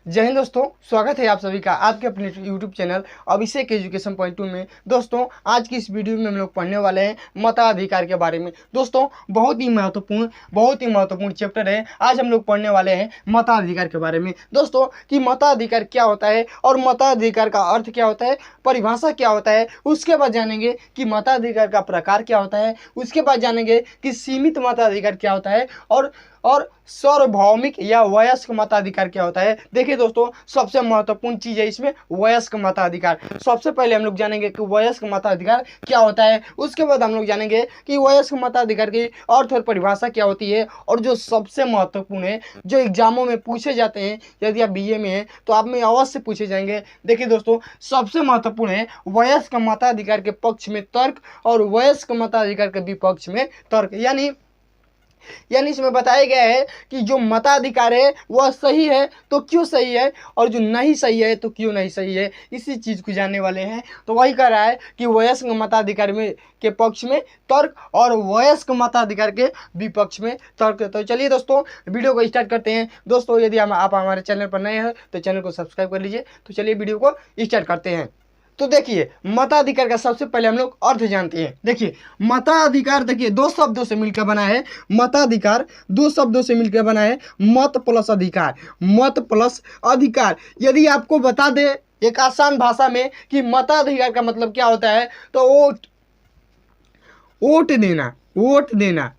जय हिंद दोस्तों, स्वागत है आप सभी का आपके अपने YouTube चैनल अभिषेक एजुकेशन पॉइंट 2 में। दोस्तों आज की इस वीडियो में हम लोग पढ़ने वाले हैं मताधिकार के बारे में। दोस्तों बहुत ही महत्वपूर्ण चैप्टर है। आज हम लोग पढ़ने वाले हैं मताधिकार के बारे में। दोस्तों कि मताधिकार क्या होता है और मताधिकार का अर्थ क्या होता है, परिभाषा क्या होता है, उसके बाद जानेंगे कि मताधिकार का प्रकार क्या होता है, उसके बाद जानेंगे कि सीमित मताधिकार क्या होता है और सार्वभौमिक या वयस्क मताधिकार क्या होता है। देखिए दोस्तों, सबसे महत्वपूर्ण चीज़ है इसमें वयस्क मताधिकार। सबसे पहले हम लोग जानेंगे कि वयस्क मताधिकार क्या होता है, उसके बाद हम लोग जानेंगे कि वयस्क मताधिकार की अर्थ और परिभाषा क्या होती है, और जो सबसे महत्वपूर्ण है, जो एग्जामों में पूछे जाते हैं, यदि आप बीए में हैं तो आप में अवश्य पूछे जाएंगे। देखिए दोस्तों, सबसे महत्वपूर्ण है वयस्क मताधिकार के पक्ष में तर्क और वयस्क मताधिकार के विपक्ष में तर्क। यानी इसमें बताया गया है कि जो मताधिकार है वह सही है तो क्यों सही है, और जो नहीं सही है तो क्यों नहीं सही है। इसी चीज़ को जानने वाले हैं। तो वही कह रहा है कि वयस्क मताधिकार में के पक्ष में तर्क और वयस्क मताधिकार के विपक्ष में तर्क। तो चलिए दोस्तों, वीडियो को स्टार्ट करते हैं। दोस्तों यदि आप हमारे चैनल पर नए हैं तो चैनल को सब्सक्राइब कर लीजिए। तो चलिए वीडियो को स्टार्ट करते हैं। तो देखिए, मताधिकार का सबसे पहले हम लोग अर्थ जानते हैं। देखिए मताधिकार, देखिए दो शब्दों से मिलकर बना है। मताधिकार दो शब्दों से मिलकर बना है, मत प्लस अधिकार। मत प्लस अधिकार। यदि आपको बता दे एक आसान भाषा में कि मताधिकार का मतलब क्या होता है, तो वोट देना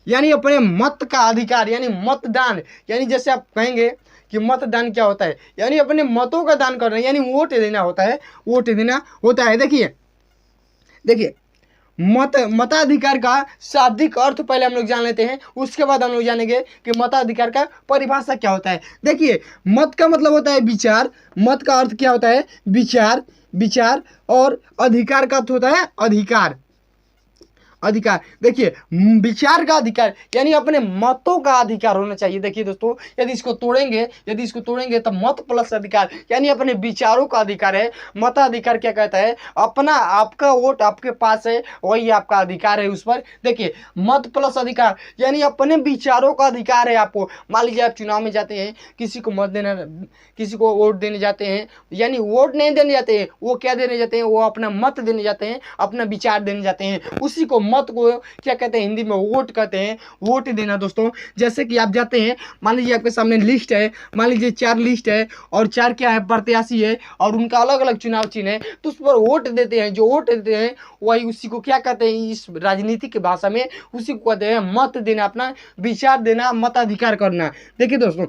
यानी अपने मत का अधिकार, यानी मतदान। यानी जैसे आप कहेंगे कि मतदान क्या होता है, यानी अपने मतों का दान करना, यानी वोट देना होता है। वोट देना होता है। देखिए मताधिकार का शाब्दिक अर्थ पहले हम लोग जान लेते हैं, उसके बाद हम लोग जानेंगे कि मताधिकार का परिभाषा क्या होता है। देखिए मत का मतलब होता है विचार। मत का अर्थ क्या होता है, विचार। और अधिकार का अर्थ होता है अधिकार। देखिए विचार का अधिकार यानी अपने मतों का अधिकार होना चाहिए। देखिए दोस्तों, यदि इसको तोड़ेंगे तो मत प्लस अधिकार यानी अपने विचारों का अधिकार है। मताधिकार क्या कहता है, अपना आपका वोट आपके पास है, वही आपका अधिकार है उस पर। देखिए मत प्लस अधिकार यानी अपने विचारों का अधिकार है आपको। मान लीजिए आप चुनाव में जाते हैं, किसी को वोट देने जाते हैं, यानी वोट नहीं देने जाते हैं, वो क्या देने जाते हैं, वो अपना मत देने जाते हैं, अपना विचार देने जाते हैं। उसी को मत को क्या कहते हैं, हिंदी में वोट कहते हैं। वोट देना दोस्तों, जैसे कि आप जाते हैं, मान लीजिए आपके सामने लिस्ट है, मान लीजिए 4 लिस्ट है और 4 क्या है, प्रत्याशी है, और उनका अलग अलग चुनाव चिन्ह है, तो उस पर वोट देते हैं। जो वोट देते हैं वही उसी को क्या कहते हैं, इस राजनीति की भाषा में उसी को कहते हैं मत देना, अपना विचार देना, मताधिकार करना। देखिए दोस्तों,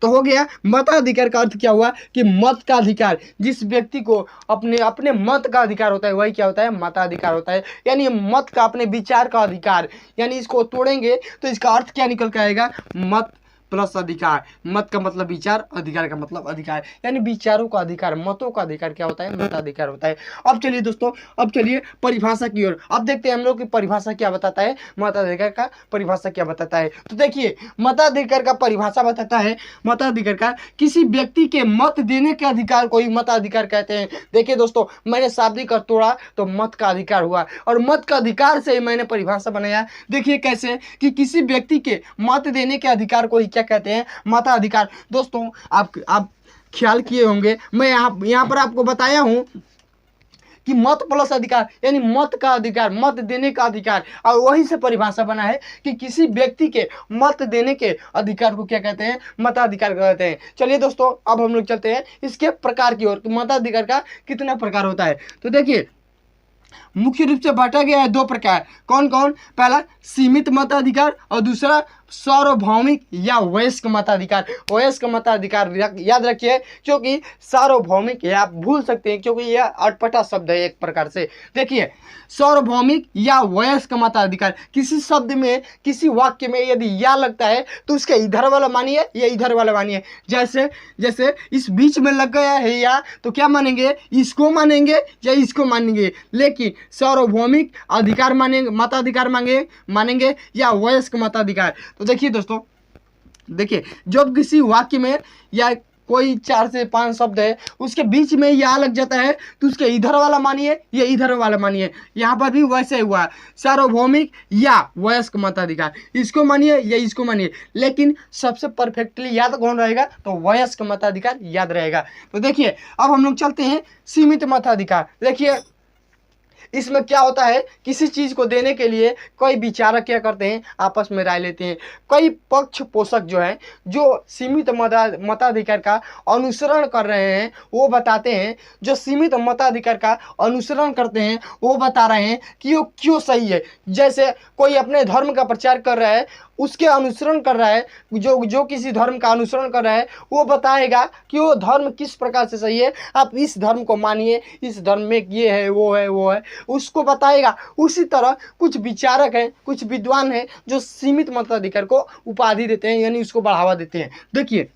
तो हो गया मताधिकार का अर्थ क्या हुआ कि मत का अधिकार। जिस व्यक्ति को अपने मत का अधिकार होता है वही क्या होता है, मताधिकार होता है। यानी मत का, अपने विचार का अधिकार। यानी इसको तोड़ेंगे तो इसका अर्थ क्या निकल के आएगा, मत प्लस अधिकार। मत का मतलब विचार, अधिकार का मतलब अधिकार, यानी विचारों का अधिकार, मतों का अधिकार क्या होता है, मताधिकार होता है। अब चलिए दोस्तों, अब चलिए परिभाषा की ओर। अब देखते हैं हम लोग की परिभाषा क्या बताता है, मताधिकार का परिभाषा क्या बताता है। तो देखिए मताधिकार का परिभाषा बताता है, मताधिकार का किसी व्यक्ति के मत देने के अधिकार को ही मताधिकार कहते हैं। देखिए दोस्तों, मैंने शाब्दिक अर्थ तोड़ा तो मत का अधिकार हुआ, और मत का अधिकार से ही मैंने परिभाषा बनाया। देखिए कैसे कि किसी व्यक्ति के मत देने के अधिकार को ही क्या कहते हैं, मताधिकार। दोस्तों आप ख्याल किए होंगे, मैं यहाँ पर आपको बताया हूं कि मत प्लस अधिकार यानी मत का अधिकार, मत देने का अधिकार, और वहीं से परिभाषा बना है कि किसी व्यक्ति के मत देने के अधिकार को क्या कहते हैं, मताधिकार कहते हैं। चलिए दोस्तों, अब हम लोग चलते हैं इसके प्रकार की ओर। मताधिकार का कितना प्रकार होता है, तो देखिए मुख्य रूप से बांटा गया है 2 प्रकार। कौन कौन, पहला सीमित मताधिकार और दूसरा सार्वभौमिक या वयस्क मताधिकार। वयस्क मताधिकार याद रखिए, क्योंकि सार्वभौमिक है आप भूल सकते हैं, क्योंकि यह अटपटा शब्द है एक प्रकार से। देखिए सार्वभौमिक या वयस्क मताधिकार, किसी शब्द में, किसी वाक्य में यदि या लगता है तो उसके इधर वाला मानिए या इधर वाला मानिए। जैसे इस बीच में लग गया है या, तो क्या मानेंगे, इसको मानेंगे या इसको मानेंगे। लेकिन सार्वभौमिक अधिकार मानेंगे, मताधिकार मानेंगे या वयस्क मताधिकार। तो देखिए दोस्तों, देखिए जब किसी वाक्य में या कोई 4 से 5 शब्द है, उसके बीच में ये आ लग जाता है तो उसके इधर वाला मानिए या इधर वाला मानिए। यहाँ पर भी वैसे हुआ, सार्वभौमिक या वयस्क मताधिकार, इसको मानिए या इसको मानिए, लेकिन सबसे परफेक्टली याद कौन रहेगा तो वयस्क मताधिकार याद रहेगा। तो देखिए अब हम लोग चलते हैं सीमित मताधिकार। देखिए इसमें क्या होता है, किसी चीज़ को देने के लिए कई विचारक क्या करते हैं, आपस में राय लेते हैं। कई पक्ष पोषक जो हैं, जो सीमित मताधिकार का अनुसरण कर रहे हैं वो बताते हैं, जो सीमित मताधिकार का अनुसरण करते हैं वो बता रहे हैं कि वो क्यों सही है। जैसे कोई अपने धर्म का प्रचार कर रहा है, उसके अनुसरण कर रहा है, जो किसी धर्म का अनुसरण कर रहा है वो बताएगा कि वो धर्म किस प्रकार से सही है, आप इस धर्म को मानिए, इस धर्म में ये है वो है वो है, उसको बताएगा। उसी तरह कुछ विचारक हैं, कुछ विद्वान हैं जो सीमित मताधिकार को उपाधि देते हैं, यानी उसको बढ़ावा देते हैं। देखिए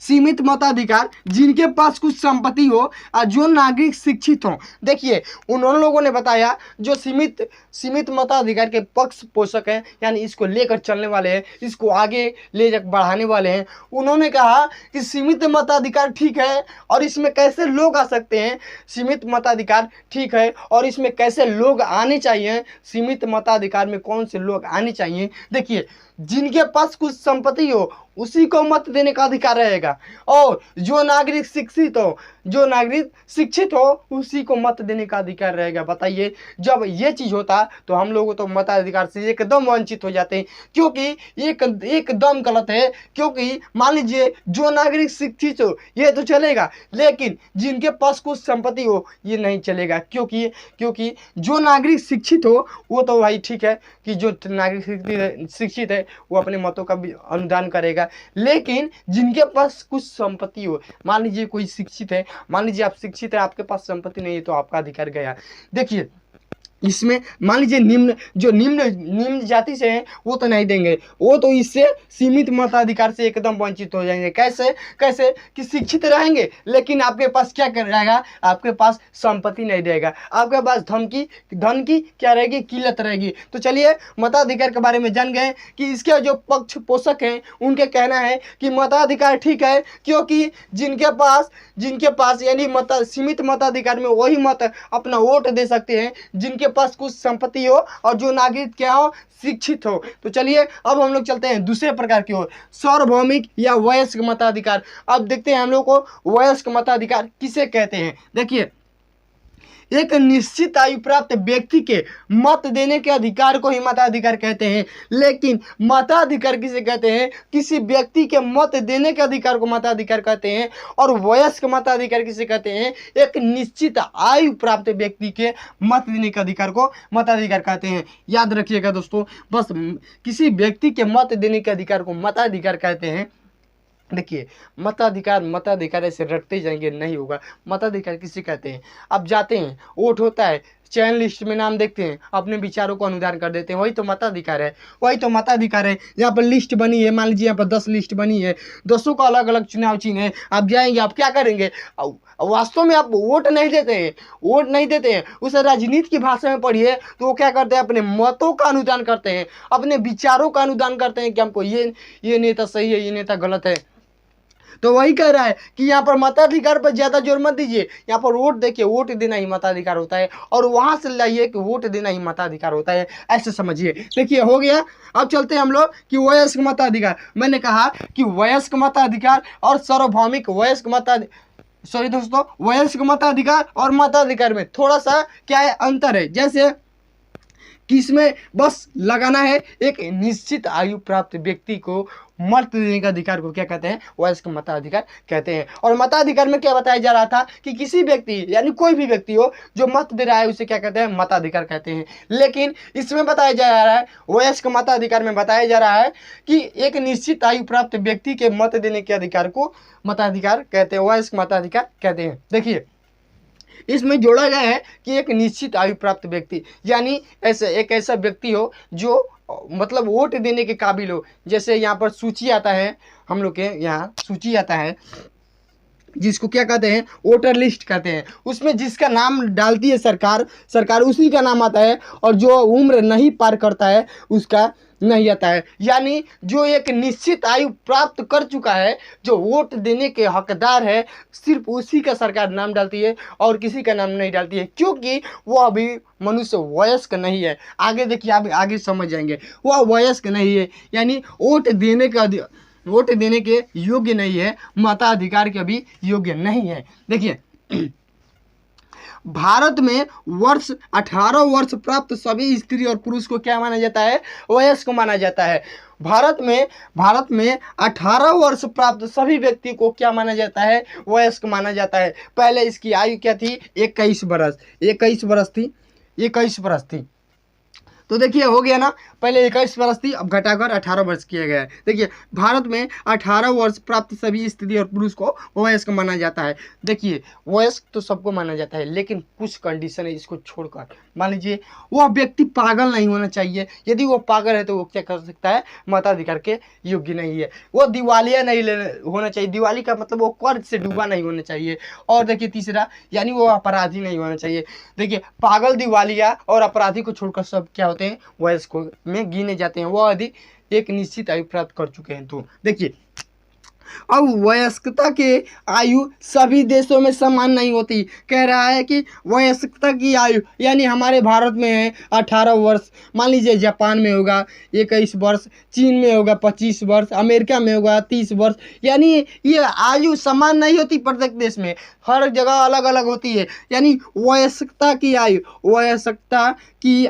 सीमित मताधिकार जिनके पास कुछ संपत्ति हो और जो नागरिक शिक्षित हो। देखिए उन लोगों ने बताया जो सीमित मताधिकार के पक्ष पोषक हैं, यानी इसको लेकर चलने वाले हैं, इसको आगे ले जा बढ़ाने वाले हैं। उन्होंने कहा कि सीमित मताधिकार ठीक है और इसमें कैसे लोग आ सकते हैं, सीमित मताधिकार ठीक है और इसमें कैसे लोग आने चाहिए, सीमित मताधिकार में कौन से लोग आने चाहिए। देखिए जिनके पास कुछ संपत्ति हो उसी को मत देने का अधिकार रहेगा, और जो नागरिक शिक्षित हो उसी को मत देने का अधिकार रहेगा। बताइए जब ये चीज़ होता तो हम लोग तो मताधिकार से एकदम वंचित हो जाते हैं, क्योंकि एकदम गलत है। क्योंकि मान लीजिए जो नागरिक शिक्षित हो ये तो चलेगा, लेकिन जिनके पास कुछ संपत्ति हो ये नहीं चलेगा। क्योंकि जो नागरिक शिक्षित हो वो तो भाई ठीक है कि जो नागरिक शिक्षित है वो अपने मतों का भी अनुदान करेगा, लेकिन जिनके पास कुछ संपत्ति हो, मान लीजिए कोई शिक्षित है, मान लीजिए आप शिक्षित है, आपके पास संपत्ति नहीं है तो आपका अधिकार गया। देखिए इसमें मान लीजिए निम्न जाति से हैं वो तो नहीं देंगे, वो तो इससे सीमित मताधिकार से एकदम वंचित हो जाएंगे। कैसे कि शिक्षित रहेंगे लेकिन आपके पास क्या कर रहेगा, आपके पास संपत्ति नहीं रहेगा, आपके पास धन की क्या रहेगी, किल्लत रहेगी। तो चलिए मताधिकार के बारे में जान गए कि इसके जो पक्ष पोषक हैं उनके कहना है कि मताधिकार ठीक है, क्योंकि जिनके पास यानी सीमित मताधिकार में वही मत अपना वोट दे सकते हैं जिनके पास कुछ संपत्ति हो और जो नागरिक क्या हो, शिक्षित हो। तो चलिए अब हम लोग चलते हैं दूसरे प्रकार की ओर, सार्वभौमिक या वयस्क मताधिकार। अब देखते हैं हम लोग को वयस्क मताधिकार किसे कहते हैं। देखिए एक निश्चित आयु प्राप्त व्यक्ति के मत देने के अधिकार को ही मताधिकार कहते हैं। लेकिन मताधिकार किसे कहते हैं, किसी व्यक्ति के मत देने के अधिकार को मताधिकार कहते हैं। और वयस्क मताधिकार किसे कहते हैं, एक निश्चित आयु प्राप्त व्यक्ति के मत देने के अधिकार को मताधिकार कहते हैं। याद रखिएगा दोस्तों, बस किसी व्यक्ति के मत देने के अधिकार को मताधिकार कहते हैं। देखिए मताधिकार ऐसे रटते जाएंगे नहीं होगा। मताधिकार किसे कहते हैं, आप जाते हैं, वोट होता है, चयन लिस्ट में नाम देखते हैं, अपने विचारों को अनुदान कर देते हैं, वही तो मताधिकार है। यहाँ पर लिस्ट बनी है, मान लीजिए यहाँ पर 10 लिस्ट बनी है, 10 का अलग अलग चुनाव चिन्ह है, आप जाएंगे, आप क्या करेंगे, वास्तव में आप वोट नहीं देते हैं, उसे राजनीति की भाषा में पढ़िए तो वो क्या करते हैं, अपने मतों का अनुदान करते हैं, अपने विचारों का अनुदान करते हैं कि हमको ये नेता सही है, ये नेता गलत है। तो वही कह रहा है कि यहाँ पर मताधिकार पर ज़्यादा जोर मत दीजिए, यहाँ पर वोट देखिए, वोट देना ही मताधिकार होता है, और वहाँ से लाइए कि वोट देना ही मताधिकार होता है, ऐसे समझिए। देखिए हो गया। अब चलते हैं हम लोग कि वयस्क मताधिकार। मैंने कहा कि वयस्क मताधिकार और सार्वभौमिक वयस्क मताधिकार और मताधिकार में थोड़ा सा क्या है, अंतर है। जैसे कि इसमें बस लगाना है एक निश्चित आयु प्राप्त व्यक्ति को मत देने का अधिकार को क्या कहते हैं, वयस्क मताधिकार कहते हैं। और मताधिकार में क्या बताया जा रहा था कि किसी व्यक्ति यानी कोई भी व्यक्ति हो जो मत दे रहा है उसे क्या कहते हैं, मताधिकार कहते हैं। लेकिन इसमें बताया जा रहा है, वयस्क मताधिकार में बताया जा रहा है कि एक निश्चित आयु प्राप्त व्यक्ति के मत देने के अधिकार को मताधिकार कहते हैं, वयस्क मताधिकार कहते हैं। देखिए इसमें जोड़ा गया है कि एक निश्चित आयु प्राप्त व्यक्ति यानी एक ऐसा व्यक्ति हो जो मतलब वोट देने के काबिल हो। जैसे यहाँ पर सूची आता है, हम लोग के यहाँ सूची आता है, जिसको क्या कहते हैं, वोटर लिस्ट कहते हैं। उसमें जिसका नाम डालती है सरकार, सरकार उसी का नाम आता है, और जो उम्र नहीं पार करता है उसका नहीं आता है। यानी जो एक निश्चित आयु प्राप्त कर चुका है, जो वोट देने के हकदार है, सिर्फ उसी का सरकार नाम डालती है और किसी का नाम नहीं डालती है, क्योंकि वो अभी मनुष्य वयस्क नहीं है। आगे देखिए, आप आगे समझ जाएंगे, वह वयस्क नहीं है, यानी वोट देने के योग्य नहीं है, मताधिकार के भी योग्य नहीं है। देखिए, भारत में वर्ष 18 वर्ष प्राप्त सभी स्त्री और पुरुष को क्या माना जाता है, वयस्क माना जाता है। भारत में 18 वर्ष प्राप्त सभी व्यक्ति को क्या माना जाता है, वयस्क माना जाता है। पहले इसकी आयु क्या थी, 21 वर्ष थी। तो देखिए हो गया ना, पहले 21 वर्ष थी, अब घटाकर 18 वर्ष किया गया है। देखिए, भारत में 18 वर्ष प्राप्त सभी स्त्री और पुरुष को वयस्क माना जाता है। देखिए, वयस्क तो सबको माना जाता है, लेकिन कुछ कंडीशन है इसको छोड़कर। मान लीजिए, वह व्यक्ति पागल नहीं होना चाहिए। यदि वो पागल है तो वो क्या कर सकता है, मताधिकार के योग्य नहीं है। वो दिवालिया नहीं होना चाहिए, दिवाली का मतलब वो कर्ज से डूबा नहीं होना चाहिए। और देखिए तीसरा, यानी वो अपराधी नहीं होना चाहिए। देखिए, पागल, दिवालिया और अपराधी को छोड़कर सब क्या होते हैं, वयस्क में गिने जाते हैं। वह यदि एक निश्चित आयु प्राप्त कर चुके हैं। तो देखिए, अब वयस्कता के आयु सभी देशों में समान नहीं होती। कह रहा है कि वयस्कता की आयु, यानी हमारे भारत में है 18 वर्ष, मान लीजिए जापान में होगा 21 वर्ष, चीन में होगा 25 वर्ष, अमेरिका में होगा 30 वर्ष। यानी ये आयु समान नहीं होती, प्रत्येक देश में हर जगह अलग अलग होती है। यानी वयस्कता की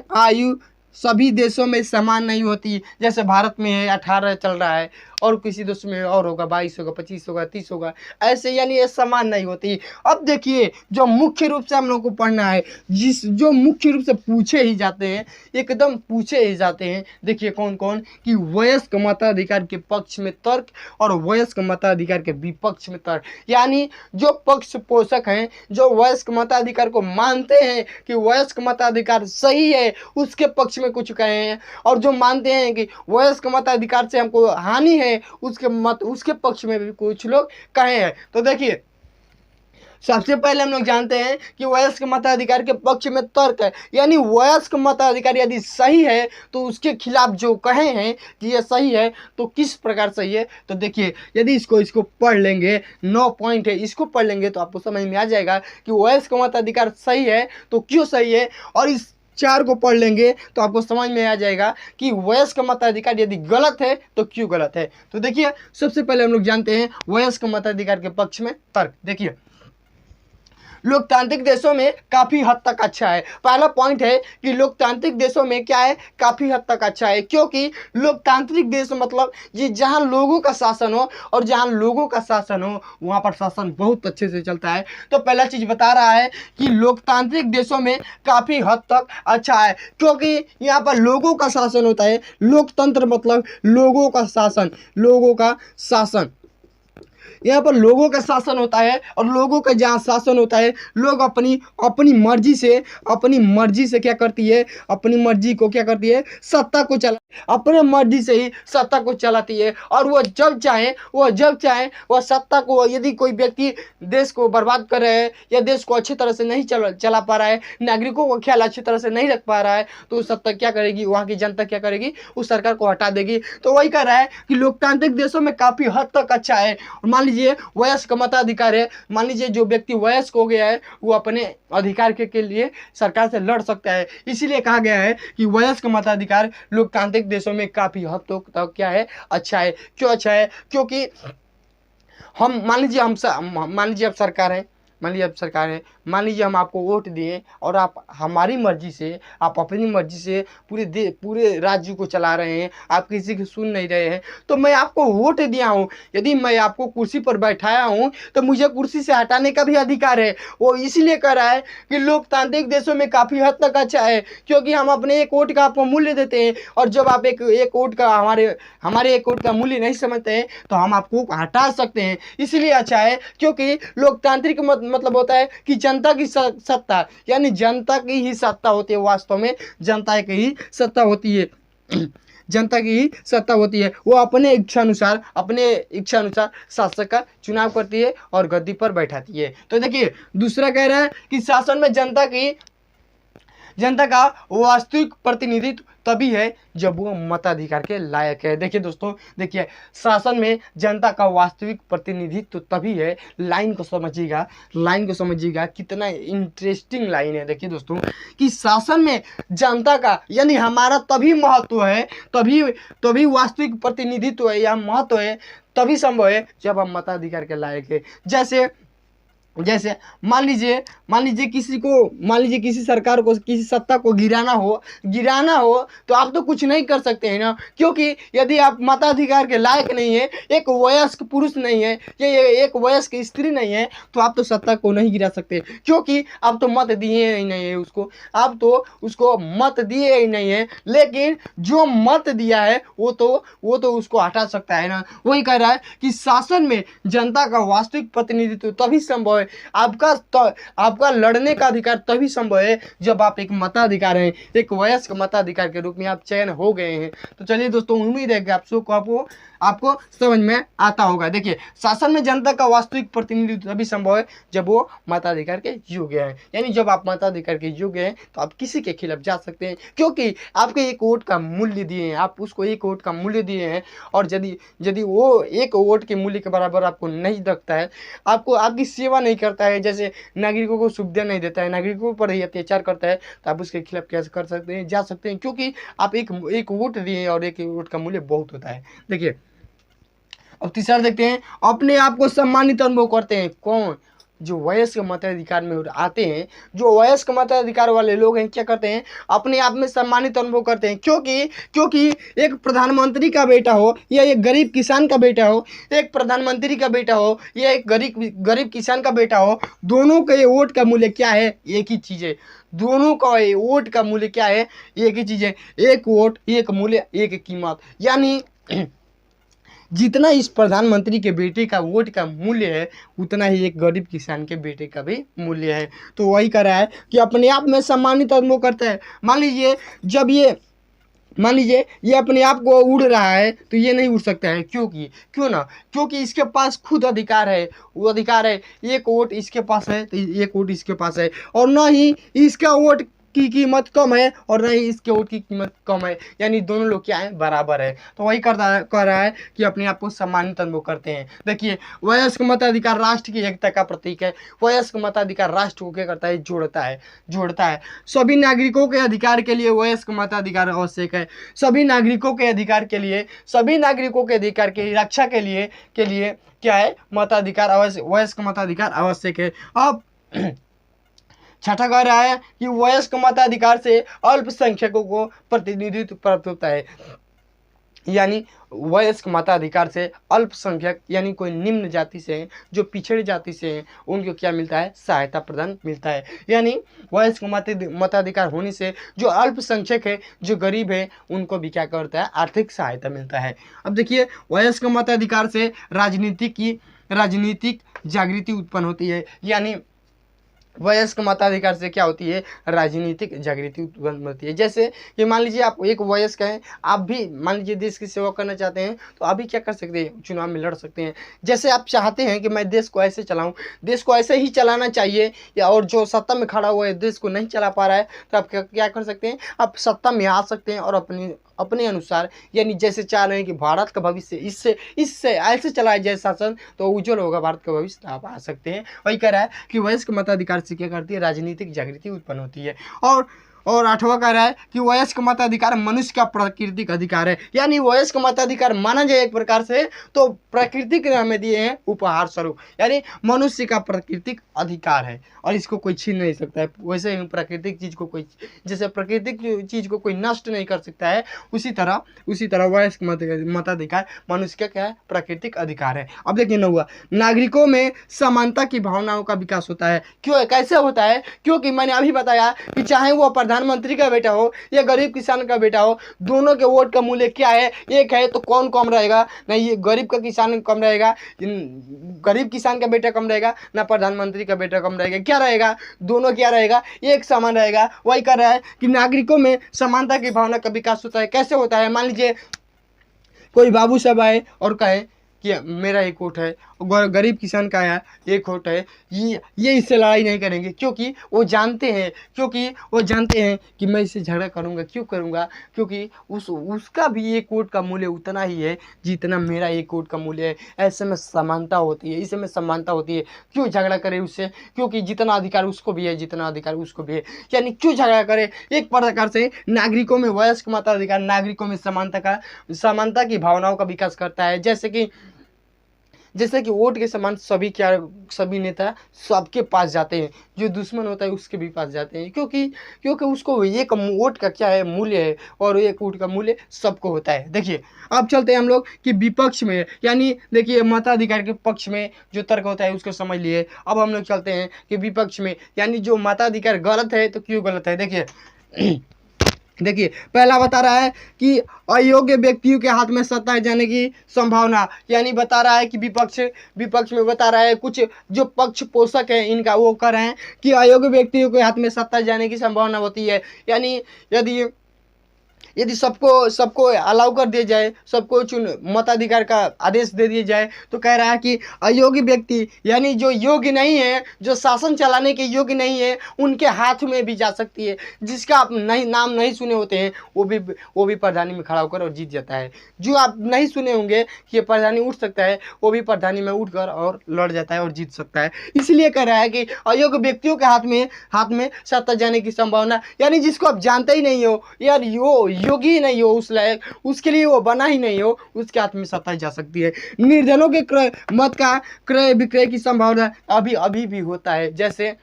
आयु सभी देशों में समान नहीं होती। जैसे भारत में है 18 चल रहा है, और किसी देश में और होगा 22 होगा, 25 होगा, 30 होगा, ऐसे, यानी ये समान नहीं होती। अब देखिए, जो मुख्य रूप से हम लोग को पढ़ना है, जो मुख्य रूप से पूछे ही जाते हैं, एकदम पूछे ही जाते हैं। देखिए कौन कौन, कि वयस्क मताधिकार के पक्ष में तर्क और वयस्क मताधिकार के विपक्ष में तर्क। यानी जो पक्ष पोषक हैं, जो वयस्क मताधिकार को मानते हैं कि वयस्क मताधिकार सही है, उसके पक्ष में कुछ कहे हैं, और जो मानते हैं कि वयस्क मताधिकार से हमको हानि है, उसके पक्ष में भी कुछ लोग कहे हैं। तो देखिए, सबसे पहले हम लोग जानते हैं कि वयस्क मताधिकार के पक्ष में तर्क है। यानी वयस्क मताधिकार यदि सही है तो उसके खिलाफ जो कहे हैं कि ये सही है, तो किस प्रकार सही है। तो देखिए, यदि इसको पढ़ लेंगे, 9 पॉइंट है, इसको पढ़ लेंगे तो आपको समझ में आ जाएगा कि वयस्क मताधिकार सही है तो क्यों सही है, और इस 4 को पढ़ लेंगे तो आपको समझ में आ जाएगा कि वयस्क मताधिकार यदि गलत है तो क्यों गलत है। तो देखिए, सबसे पहले हम लोग जानते हैं वयस्क मताधिकार के पक्ष में तर्क। देखिए, लोकतांत्रिक देशों में काफ़ी हद तक अच्छा है। पहला पॉइंट है कि लोकतांत्रिक देशों में क्या है, काफ़ी हद तक अच्छा है, क्योंकि लोकतांत्रिक देश मतलब ये जहाँ लोगों का शासन हो, और जहाँ लोगों का शासन हो वहाँ पर शासन बहुत अच्छे से चलता है। तो पहला चीज़ बता रहा है कि लोकतांत्रिक देशों में काफ़ी हद तक अच्छा है, क्योंकि यहाँ पर लोगों का शासन होता है। लोकतंत्र मतलब लोगों का शासन, यहाँ पर लोगों का शासन होता है, और लोगों का जहाँ शासन होता है, लोग अपनी मर्जी से क्या करती है, अपनी मर्जी को क्या करती है, सत्ता को अपने मर्जी से ही सत्ता को चलाती है। और वो जब चाहे वह सत्ता को, यदि कोई व्यक्ति देश को बर्बाद कर रहे हैं या देश को अच्छी तरह से नहीं चला पा रहा है, नागरिकों का ख्याल अच्छी तरह से नहीं रख पा रहा है, तो सत्ता क्या करेगी, वहाँ की जनता क्या करेगी, उस सरकार को हटा देगी। तो वही कह रहा है कि लोकतांत्रिक देशों में काफ़ी हद तक अच्छा है। मान लीजिए वयस्क मताधिकार है, मान लीजिए जो व्यक्ति वयस्क हो गया है वो अपने अधिकार के लिए सरकार से लड़ सकता है। इसीलिए कहा गया है कि वयस्क मताधिकार लोकतांत्रिक देशों में काफ़ी हद तक क्या है, अच्छा है। क्यों अच्छा है, क्योंकि हम मान लीजिए अब सरकार है, मान लीजिए हम आपको वोट दिए, और आप हमारी मर्जी से, आप अपनी मर्जी से पूरे राज्य को चला रहे हैं, आप किसी की सुन नहीं रहे हैं। तो मैं आपको वोट दिया हूँ, यदि मैं आपको कुर्सी पर बैठाया हूँ तो मुझे कुर्सी से हटाने का भी अधिकार है। वो इसीलिए कह रहा है कि लोकतांत्रिक देशों में काफ़ी हद तक अच्छा है, क्योंकि हम अपने एक वोट का आपको मूल्य देते हैं, और जब आप एक वोट का हमारे एक वोट का मूल्य नहीं समझते हैं तो हम आपको हटा सकते हैं। इसीलिए अच्छा है, क्योंकि लोकतांत्रिक मतलब होता है कि जनता की सत्ता, यानी जनता की ही सत्ता होती है, वास्तव में जनता की ही सत्ता होती है। जनता की ही सत्ता होती है। वो अपने इच्छा अनुसार शासक का चुनाव करती है और गद्दी पर बैठाती है। तो देखिए दूसरा कह रहा है कि शासन में जनता का वास्तविक प्रतिनिधित्व तभी है जब वो मताधिकार के लायक है। देखिए दोस्तों, देखिए शासन में जनता का वास्तविक प्रतिनिधित्व तभी है। लाइन को समझिएगा, कितना इंटरेस्टिंग लाइन है। देखिए दोस्तों कि शासन में जनता का यानी हमारा तभी महत्व है, तभी वास्तविक प्रतिनिधित्व है या महत्व है, तभी संभव है जब हम मताधिकार के लायक है। जैसे मान लीजिए किसी सरकार को, किसी सत्ता को गिराना हो तो आप तो कुछ नहीं कर सकते हैं ना, क्योंकि यदि आप मताधिकार के लायक नहीं है, एक वयस्क पुरुष नहीं है या एक वयस्क स्त्री नहीं है, तो आप तो सत्ता को नहीं गिरा सकते, क्योंकि आप तो मत दिए ही नहीं है उसको, आप तो उसको मत दिए ही नहीं है। लेकिन जो मत दिया है वो तो उसको हटा सकता है ना। वही कह रहा है कि शासन में जनता का वास्तविक प्रतिनिधित्व तभी संभव है, आपका लड़ने का अधिकार तभी संभव है जब आप एक मताधिकार हैं, एक वयस्क मताधिकार के रूप में आप चयन हो गए हैं। तो चलिए दोस्तों, उम्मीद है कि आपको समझ में आता होगा। देखिए शासन में जनता का वास्तविक प्रतिनिधित्व तभी संभव है जब वो मताधिकार के योग्य है। यानी जब आप मताधिकार के योग्य हैं तो आप किसी के खिलाफ जा सकते हैं, क्योंकि आपके एक वोट का मूल्य दिए हैं, आप उसको एक वोट का मूल्य दिए हैं। और यदि वो एक वोट के मूल्य के बराबर आपको नहीं रखता है, आपकी सेवा नहीं करता है, जैसे नागरिकों को सुविधा नहीं देता है, नागरिकों पर ही अत्याचार करता है, तो आप उसके खिलाफ कैसे कर सकते हैं, जा सकते हैं, क्योंकि आप एक वोट दिए हैं और एक वोट का मूल्य बहुत होता है। देखिए अब तीसरा देखते हैं, अपने आप को सम्मानित अनुभव करते हैं। कौन? जो वयस्क मताधिकार में आते हैं, जो वयस्क मताधिकार वाले लोग हैं, क्या करते हैं? अपने आप में सम्मानित अनुभव करते हैं, क्योंकि एक प्रधानमंत्री का बेटा हो या एक गरीब किसान का बेटा हो, एक प्रधानमंत्री का बेटा हो या एक गरीब किसान का बेटा हो, दोनों के वोट का मूल्य क्या है? एक ही चीज़ है। दोनों का वोट का मूल्य क्या है? एक ही चीज़ है, एक वोट एक मूल्य एक कीमत। यानी जितना इस प्रधानमंत्री के बेटे का वोट का मूल्य है, उतना ही एक गरीब किसान के बेटे का भी मूल्य है। तो वही कह रहा है कि अपने आप में सम्मानित अनुभव करता है। मान लीजिए ये अपने आप को उड़ रहा है, तो ये नहीं उड़ सकता है। क्योंकि इसके पास खुद अधिकार है। वो अधिकार है, एक वोट इसके पास है तो एक वोट इसके पास है, और न ही इसका वोट की कीमत कम है और न ही इसके वोट की कीमत कम है। यानी दोनों लोग क्या है? बराबर है। तो वही कह रहा है कि अपने आप को सम्मानित अनुभव करते हैं। देखिए वयस्क मताधिकार राष्ट्र की एकता का प्रतीक है। वयस्क मताधिकार राष्ट्र को क्या करता है? जोड़ता है। सभी नागरिकों के अधिकार के लिए वयस्क मताधिकार आवश्यक है। सभी नागरिकों के अधिकार की रक्षा के लिए क्या है? मताधिकार आवश्यक, वयस्क मताधिकार आवश्यक है। अब छठा कह रहा है कि वयस्क मताधिकार से अल्पसंख्यकों को प्रतिनिधित्व प्राप्त होता है। यानी वयस्क मताधिकार से अल्पसंख्यक यानी कोई निम्न जाति से हैं, जो पिछड़ी जाति से हैं, उनको क्या मिलता है? सहायता प्रदान मिलता है। यानी वयस्क मताधिकार होने से जो अल्पसंख्यक है, जो गरीब है, उनको भी क्या करता है? आर्थिक सहायता मिलता है। अब देखिए वयस्क मताधिकार से राजनीतिक जागृति उत्पन्न होती है। यानी वयस्क मताधिकार से क्या होती है? राजनीतिक जागृति उत्पन्न होती है। जैसे कि मान लीजिए आप एक वयस्क हैं, आप भी मान लीजिए देश की सेवा करना चाहते हैं, तो अभी क्या कर सकते हैं? चुनाव में लड़ सकते हैं। जैसे आप चाहते हैं कि मैं देश को ऐसे चलाऊं, देश को ऐसे ही चलाना चाहिए, या और जो सत्ता में खड़ा हुआ है देश को नहीं चला पा रहा है, तो आप क्या कर सकते हैं? आप सत्ता में आ सकते हैं और अपने अनुसार, यानी जैसे चाह रहे हैं कि भारत का भविष्य इससे ऐसे चलाया जाए शासन, तो उज्जवल होगा भारत का भविष्य, आप आ सकते हैं। वही कह रहा है कि वयस्क मताधिकार से क्या करती है? राजनीतिक जागृति उत्पन्न होती है। और आठवां कह रहा है कि वयस्क मताधिकार मनुष्य का प्राकृतिक अधिकार है। यानी वयस्क मताधिकार माना जाए एक प्रकार से तो प्रकृति ने हमें दिए हैं उपहार स्वरूप, यानी मनुष्य का प्राकृतिक अधिकार है और इसको कोई छीन नहीं सकता है। वैसे ही प्राकृतिक चीज को जैसे प्राकृतिक चीज को कोई नष्ट नहीं कर सकता है, उसी तरह वयस्क मताधिकार मनुष्य का क्या है? प्राकृतिक अधिकार है। अब देखिए नागरिकों में समानता की भावनाओं का विकास होता है। कैसे होता है? क्योंकि मैंने अभी बताया कि चाहे वो प्रधानमंत्री का बेटा हो या गरीब किसान का बेटा हो, दोनों के वोट का मूल्य क्या है? एक है तो कौन कम रहेगा? नहीं, ये गरीब का किसान कम रहेगा, गरीब किसान का बेटा कम रहेगा, ना प्रधानमंत्री का बेटा कम रहेगा। क्या रहेगा? दोनों क्या रहेगा? एक समान रहेगा। वही कर रहा है कि नागरिकों में समानता की भावना का विकास होता है। कैसे होता है? मान लीजिए कोई बाबू साहब आए और कहे कि मेरा एक वोट है, गरीब किसान का है एक वोट है, ये इससे लड़ाई नहीं करेंगे, क्योंकि वो जानते हैं कि मैं इससे झगड़ा करूंगा। क्यों करूंगा? क्योंकि उसका भी एक वोट का मूल्य उतना ही है जितना मेरा एक वोट का मूल्य है। ऐसे में समानता होती है, इसमें समानता होती है। क्यों झगड़ा करे उससे? क्योंकि जितना अधिकार उसको भी है, जितना अधिकार उसको भी है, यानी क्यों झगड़ा करे? एक प्रकार से नागरिकों में वयस्क मताधिकार नागरिकों में समानता की भावनाओं का विकास करता है। जैसे कि वोट के समान सभी नेता सबके पास जाते हैं, जो दुश्मन होता है उसके भी पास जाते हैं, क्योंकि उसको एक वोट का क्या है? मूल्य है, और एक वोट का मूल्य सबको होता है। देखिए, अब चलते हैं हम लोग कि विपक्ष में, यानी देखिए मताधिकार के पक्ष में जो तर्क होता है उसको समझ लिए। अब हम लोग चलते हैं कि विपक्ष में, यानी जो मताधिकार गलत है तो क्यों गलत है। देखिए पहला बता रहा है कि अयोग्य व्यक्तियों के हाथ में सत्ता जाने की संभावना, यानी बता रहा है कि विपक्ष में बता रहा है, कुछ जो पक्ष पोषक है इनका, वो कह रहे हैं कि अयोग्य व्यक्तियों के हाथ में सत्ता जाने की संभावना होती है। यानी यदि सबको अलाउ कर दिया जाए, सबको मताधिकार का आदेश दे दिया जाए, तो कह रहा है कि अयोग्य व्यक्ति, यानी जो योग्य नहीं है, जो शासन चलाने के योग्य नहीं है, उनके हाथ में भी जा सकती है। जिसका आप नाम नहीं सुने होते हैं, वो भी प्रधानी में खड़ा होकर और जीत जाता है। जो आप नहीं सुने होंगे कि ये प्रधानी उठ सकता है, वो भी प्रधानी में उठकर और लड़ जाता है और जीत सकता है। इसलिए कह रहा है कि अयोग्य व्यक्तियों के हाथ में सत्ता जाने की संभावना, यानी जिसको आप जानते ही नहीं हो, यार योगी ही नहीं हो उस लायक, उसके लिए वो बना ही नहीं हो, उसके हाथ में सत्ता जा सकती है। निर्धनों के मत का क्रय विक्रय की संभावना अभी भी होता है। जैसे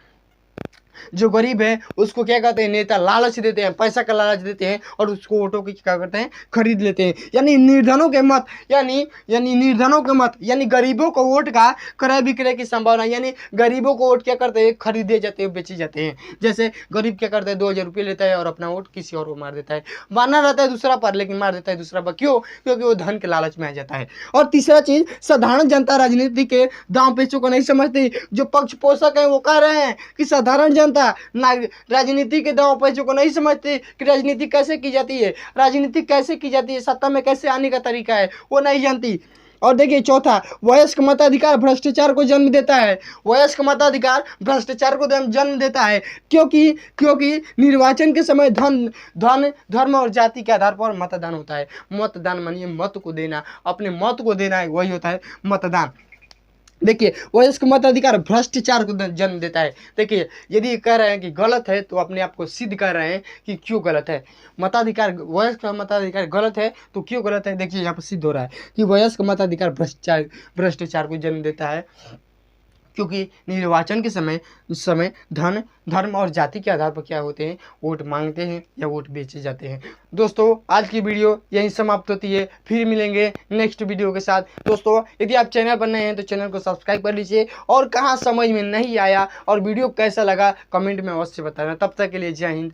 जो गरीब है उसको क्या कहते हैं? नेता लालच देते हैं, पैसा का लालच देते हैं, और उसको वोटों की क्या करते हैं? खरीद लेते हैं। यानी निर्धनों के मत, यानी गरीबों को वोट का क्रय विक्रय की संभावना, यानी गरीबों को वोट क्या करते हैं? खरीदे जाते हैं, बेचे जाते हैं। जैसे गरीब क्या करता है? 2000 रुपये लेता है और अपना वोट किसी और को मार देता है। मारना रहता है दूसरा पर, लेकिन मार देता है दूसरा पर। क्यों? क्योंकि वो धन के लालच में आ जाता है। और तीसरा चीज, साधारण जनता राजनीति के दांव पेचों को नहीं समझती। जो पक्ष पोषक है वो कह रहे हैं कि साधारण जनता राजनीति के दांव पेचों को नहीं समझती कि राजनीति कैसे की जाती है, सत्ता में कैसे आने का तरीका है, वो नहीं जानती। और देखिए चौथा, वयस्क मताधिकार भ्रष्टाचार को जन्म देता है। क्योंकि निर्वाचन के समय धर्म और जाति के आधार पर मतदान होता है। मतदान मानिए मत को देना, अपने मत को देना है, वही होता है मतदान। देखिए वयस्क मताधिकार भ्रष्टाचार को जन्म देता है। देखिए यदि कह रहे हैं कि गलत है, तो अपने आप को सिद्ध कर रहे हैं कि क्यों गलत है। वयस्क मताधिकार गलत है तो क्यों गलत है? देखिए यहाँ पर सिद्ध हो रहा है कि वयस्क मताधिकार भ्रष्टाचार को जन्म देता है, क्योंकि निर्वाचन के समय धर्म और जाति के आधार पर क्या होते हैं? वोट मांगते हैं या वोट बेचे जाते हैं। दोस्तों आज की वीडियो यहीं समाप्त होती है, फिर मिलेंगे नेक्स्ट वीडियो के साथ। दोस्तों यदि आप चैनल पर नए हैं तो चैनल को सब्सक्राइब कर लीजिए, और कहाँ समझ में नहीं आया और वीडियो कैसा लगा कमेंट में अवश्य बताना। तब तक के लिए जय हिंद,